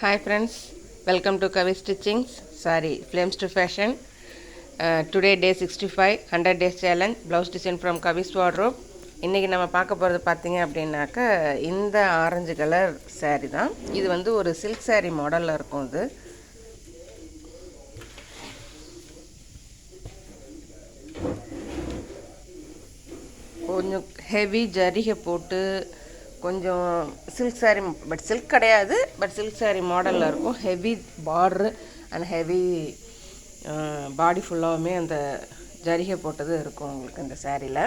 Hi friends, welcome to Kavi Stitchings. Flames to Fashion. Today day 65, 100 days challenge, blouse design from Kavi's wardrobe. இன்றைக்கி நம்ம பார்க்க போகிறது பார்த்தீங்க அப்படின்னாக்கா இந்த ஆரஞ்சு கலர் சாரீ தான். இது வந்து ஒரு சில்க் சாரீ மாடலில் இருக்கும். இது கொஞ்சம் ஹெவி ஜரிகை போட்டு கொஞ்சம் சில்க் சாரீ, பட் சில்க் கிடையாது, பட் சில்க் சாரீ மாடலில் இருக்கும். ஹெவி பார்டரு அண்ட் ஹெவி பாடி ஃபுல்லாகவுமே அந்த ஜரிகை போட்டது இருக்கும் உங்களுக்கு இந்த சாரியில்.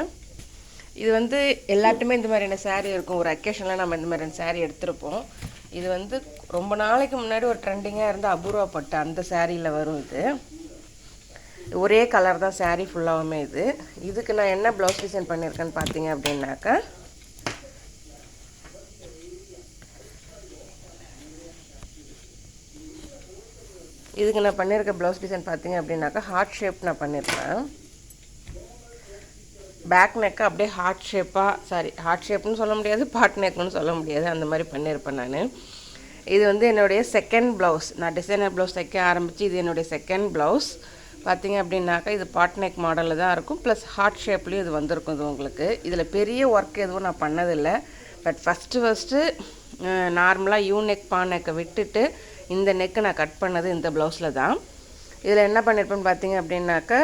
இது வந்து எல்லாத்துமே இந்த மாதிரியான சாரீ இருக்கும். ஒரு அக்கேஷனில் நம்ம இந்த மாதிரியான சாரீ எடுத்திருப்போம். இது வந்து ரொம்ப நாளைக்கு முன்னாடி ஒரு ட்ரெண்டிங்காக இருந்து அபூர்வப்பட்ட அந்த சாரியில் வரும். இது ஒரே கலர் தான் சாரீ ஃபுல்லாகவுமே. இதுக்கு நான் என்ன ப்ளவுஸ் டிசைன் பண்ணியிருக்கேன்னு பார்த்தீங்க அப்படின்னாக்கா, இதுக்கு நான் பண்ணியிருக்க ப்ளவுஸ் டிசைன் பார்த்தீங்க அப்படின்னாக்கா ஹார்ட் ஷேப் நான் பண்ணியிருக்கேன். பேக் நெக்கை அப்படியே ஹார்ட் ஷேப்னு சொல்ல முடியாது, பாட் நெக்னு சொல்ல முடியாது, அந்த மாதிரி பண்ணியிருப்பேன் நான். இது வந்து என்னுடைய செகண்ட் ப்ளவுஸ். நான் டிசைனர் ப்ளவுஸ் தைக்க ஆரம்பித்து இது என்னுடைய செகண்ட் ப்ளவுஸ். பார்த்தீங்க அப்படின்னாக்கா இது பாட் நெக் மாடலில் தான் இருக்கும், ப்ளஸ் ஹார்ட் ஷேப்லேயும் இது வந்திருக்கும். இது உங்களுக்கு இதில் பெரிய ஒர்க் எதுவும் நான் பண்ணதில்லை. பட் ஃபஸ்ட்டு நார்மலாக யூ நெக் பா நெக்கை விட்டுட்டு இந்த நெக்கு நான் கட் பண்ணது இந்த ப்ளவுஸில் தான். இதில் என்ன பண்ணியிருப்பேன்னு பார்த்தீங்க அப்படின்னாக்கா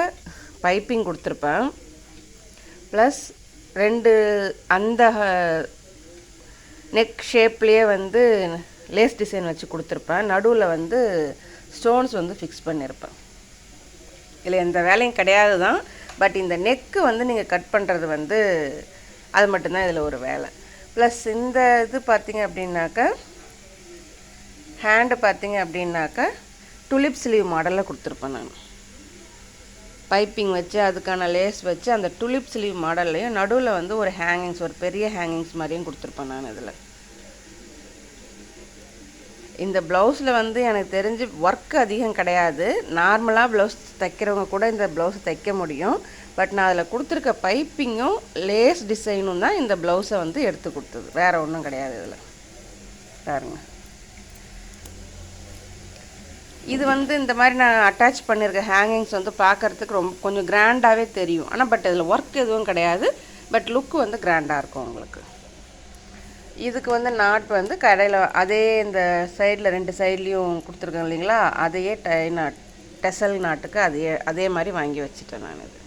பைப்பிங் கொடுத்துருப்பேன், ப்ளஸ் 2 அந்த நெக் ஷேப்லேயே வந்து லேஸ் டிசைன் வச்சு கொடுத்துருப்பேன். நடுவில் வந்து ஸ்டோன்ஸ் வந்து ஃபிக்ஸ் பண்ணியிருப்பேன். இதில் எந்த வேலையும் கிடையாது தான், பட் இந்த நெக்கு வந்து நீங்கள் கட் பண்ணுறது வந்து அது மட்டும்தான் இதில் ஒரு வேலை. ப்ளஸ் இந்த இது பார்த்தீங்க அப்படின்னாக்கா ஹேண்டு பார்த்தீங்க அப்படின்னாக்கா டுலிப் ஸ்லீவ் மாடலில் கொடுத்துருப்பேன் நான். பைப்பிங் வச்சு அதுக்கான லேஸ் வச்சு அந்த டுலிப் ஸ்லீவ் மாடல்லையும் நடுவில் வந்து ஒரு ஹேங்கிங்ஸ், ஒரு பெரிய ஹேங்கிங்ஸ் மாதிரியும் கொடுத்துருப்பேன் நான். இதில் இந்த ப்ளவுஸில் வந்து எனக்கு தெரிஞ்சு ஒர்க் அதிகம் கிடையாது. நார்மலாக ப்ளவுஸ் தைக்கிறவங்க கூட இந்த ப்ளவுஸை தைக்க முடியும். பட் நான் அதில் கொடுத்துருக்க பைப்பிங்கும் லேஸ் டிசைனும் தான் இந்த ப்ளவுஸை வந்து எடுத்து கொடுத்தது, வேறு ஒன்றும் கிடையாது. இதில் பாருங்க, இது வந்து இந்த மாதிரி நான் அட்டாச் பண்ணியிருக்க ஹேங்கிங்ஸ் வந்து பார்க்குறதுக்கு கொஞ்சம் கிராண்டாகவே தெரியும். ஆனால் பட் இதில் ஒர்க் எதுவும் கிடையாது, பட் லுக்கு வந்து கிராண்டாக இருக்கும் உங்களுக்கு. இதுக்கு வந்து நாட் வந்து கடையில் அதே இந்த சைடில் 2 சைட்லேயும் கொடுத்துருக்கேன் இல்லைங்களா, அதையே டெசல் நாட்டுக்கு அதே மாதிரி வாங்கி வச்சுட்டேன் நான். இது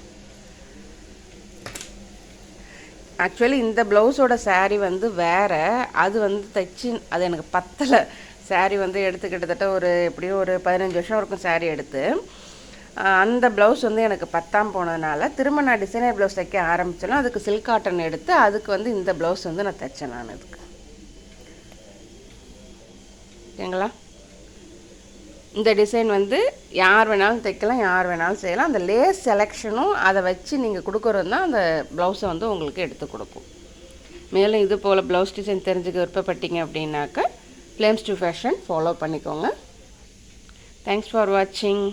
ஆக்சுவலி இந்த ப்ளவுஸோட சாரீ வந்து வேறு, அது வந்து தைச்சி அது எனக்கு பத்தலை. சாரீ வந்து எடுத்து கிட்டத்தட்ட எப்படியும் ஒரு 15 வருஷம் இருக்கும் சாரீ எடுத்து. அந்த ப்ளவுஸ் வந்து எனக்கு பத்தாம் போனதுனால திரும்ப நான் டிசைனர் ப்ளவுஸ் தைக்க ஆரம்பித்தேன்னா அதுக்கு சில்க் காட்டன் எடுத்து அதுக்கு வந்து இந்த ப்ளவுஸ் வந்து நான் தைச்சேன் நான். இதுக்கு ஓகேங்களா? இந்த டிசைன் வந்து யார் வேணாலும் தைக்கலாம், யார் வேணாலும் செய்யலாம். அந்த லேஸ் செலெக்ஷனும் அதை வச்சு நீங்கள் கொடுக்குறது தான் அந்த ப்ளவுஸை வந்து உங்களுக்கு எடுத்து கொடுக்கும். மேலும் இது போல் ப்ளவுஸ் டிசைன் தெரிஞ்சுக்க விருப்பப்பட்டீங்க அப்படின்னாக்கா ஃப்ளேம்ஸ் டு ஃபேஷன் ஃபாலோ பண்ணிக்கோங்க. தேங்க்ஸ் ஃபார் வாட்சிங்.